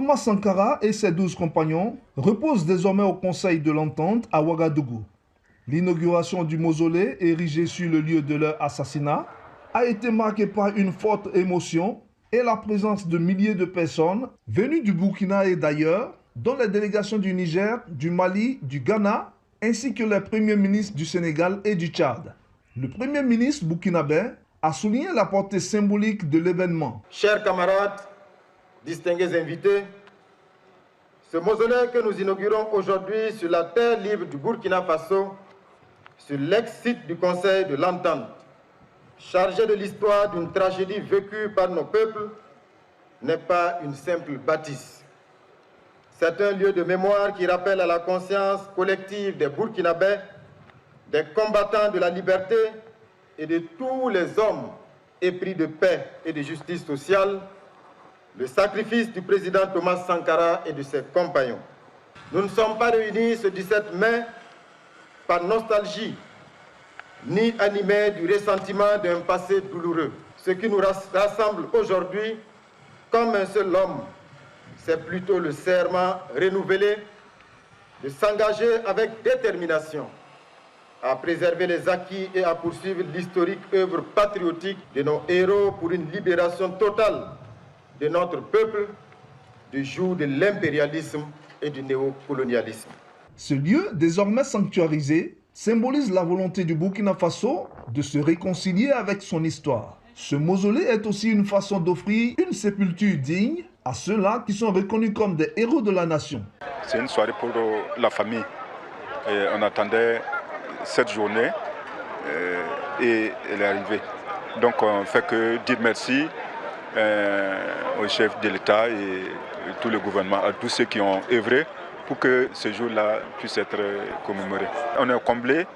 Thomas Sankara et ses 12 compagnons reposent désormais au Conseil de l'Entente à Ouagadougou. L'inauguration du mausolée érigé sur le lieu de leur assassinat a été marquée par une forte émotion et la présence de milliers de personnes venues du Burkina et d'ailleurs, dont les délégations du Niger, du Mali, du Ghana, ainsi que les premiers ministres du Sénégal et du Tchad. Le premier ministre burkinabé a souligné la portée symbolique de l'événement. Chers camarades, distingués invités, ce mausolée que nous inaugurons aujourd'hui sur la terre libre du Burkina Faso, sur l'ex-site du Conseil de l'Entente, chargé de l'histoire d'une tragédie vécue par nos peuples, n'est pas une simple bâtisse. C'est un lieu de mémoire qui rappelle à la conscience collective des Burkinabés, des combattants de la liberté et de tous les hommes épris de paix et de justice sociale, le sacrifice du président Thomas Sankara et de ses compagnons. Nous ne sommes pas réunis ce 17 mai par nostalgie, ni animés du ressentiment d'un passé douloureux. Ce qui nous rassemble aujourd'hui comme un seul homme, c'est plutôt le serment renouvelé de s'engager avec détermination à préserver les acquis et à poursuivre l'historique œuvre patriotique de nos héros pour une libération totale de notre peuple du joug de l'impérialisme et du néocolonialisme. Ce lieu, désormais sanctuarisé, symbolise la volonté du Burkina Faso de se réconcilier avec son histoire. Ce mausolée est aussi une façon d'offrir une sépulture digne à ceux-là qui sont reconnus comme des héros de la nation. C'est une soirée pour la famille. Et on attendait cette journée et elle est arrivée. Donc on ne fait que dire merci au chef de l'État et tout le gouvernement, à tous ceux qui ont œuvré pour que ce jour-là puisse être commémoré. On est comblé,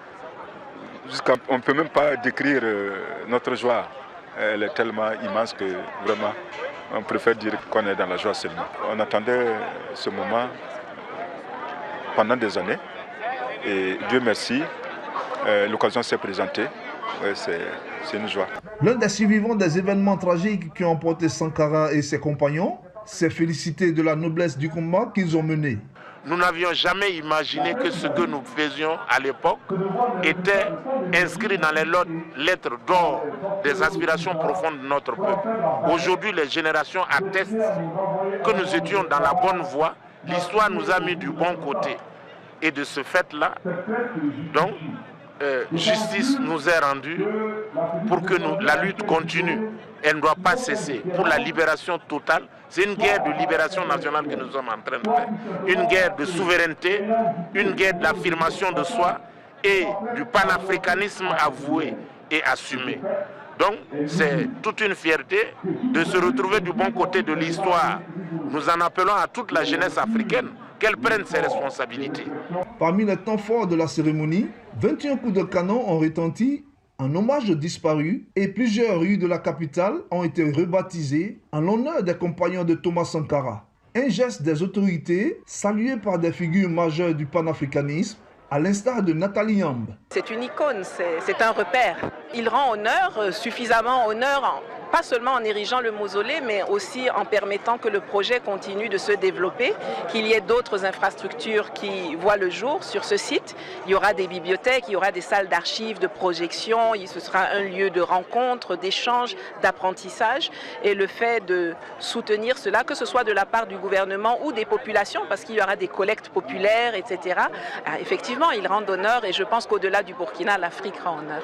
on ne peut même pas décrire notre joie. Elle est tellement immense que vraiment, on préfère dire qu'on est dans la joie seulement. On attendait ce moment pendant des années et Dieu merci, l'occasion s'est présentée. C'est une joie. L'un des survivants des événements tragiques qui ont emporté Sankara et ses compagnons s'est félicité de la noblesse du combat qu'ils ont mené. Nous n'avions jamais imaginé que ce que nous faisions à l'époque était inscrit dans les lettres d'or des aspirations profondes de notre peuple. Aujourd'hui, les générations attestent que nous étions dans la bonne voie. L'histoire nous a mis du bon côté. Et de ce fait-là, donc, justice nous est rendue pour que la lutte continue. Elle ne doit pas cesser pour la libération totale. C'est une guerre de libération nationale que nous sommes en train de faire. Une guerre de souveraineté, une guerre de l'affirmation de soi et du panafricanisme avoué et assumé. Donc, c'est toute une fierté de se retrouver du bon côté de l'histoire. Nous en appelons à toute la jeunesse africaine qu'elle prenne ses responsabilités. Parmi les temps forts de la cérémonie, 21 coups de canon ont retenti en hommage aux disparus et plusieurs rues de la capitale ont été rebaptisées en l'honneur des compagnons de Thomas Sankara. Un geste des autorités salué par des figures majeures du panafricanisme, à l'instar de Nathalie Yamb. C'est une icône, c'est un repère. Il rend honneur, suffisamment honneur, pas seulement en érigeant le mausolée, mais aussi en permettant que le projet continue de se développer, qu'il y ait d'autres infrastructures qui voient le jour sur ce site. Il y aura des bibliothèques, il y aura des salles d'archives, de projection, ce sera un lieu de rencontre, d'échange, d'apprentissage. Et le fait de soutenir cela, que ce soit de la part du gouvernement ou des populations, parce qu'il y aura des collectes populaires, etc., effectivement, ils rendent honneur et je pense qu'au-delà du Burkina, l'Afrique rend honneur.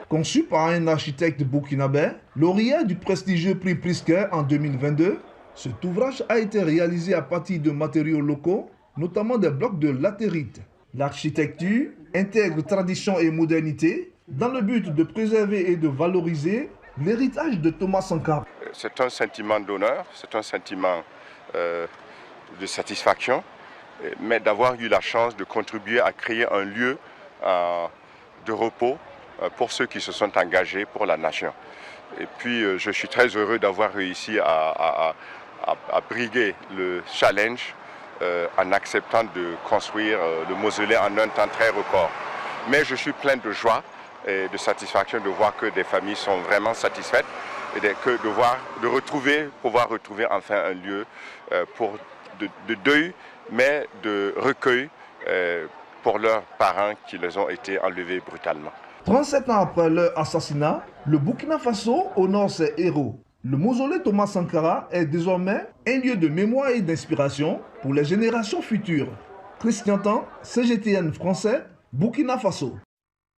Conçu par un architecte burkinabé, lauréat du prestigieux prix Pritzker en 2022, cet ouvrage a été réalisé à partir de matériaux locaux, notamment des blocs de latérite. L'architecture intègre tradition et modernité dans le but de préserver et de valoriser l'héritage de Thomas Sankara. C'est un sentiment d'honneur, c'est un sentiment de satisfaction, mais d'avoir eu la chance de contribuer à créer un lieu de repos pour ceux qui se sont engagés pour la nation. Et puis je suis très heureux d'avoir réussi à briguer le challenge en acceptant de construire le mausolée en un temps très record. Mais je suis plein de joie et de satisfaction de voir que des familles sont vraiment satisfaites et pouvoir retrouver enfin un lieu pour de deuil, mais de recueil pour leurs parents qui les ont été enlevés brutalement. 37 ans après leur assassinat, le Burkina Faso honore ses héros. Le mausolée Thomas Sankara est désormais un lieu de mémoire et d'inspiration pour les générations futures. Christian Tan, CGTN français, Burkina Faso.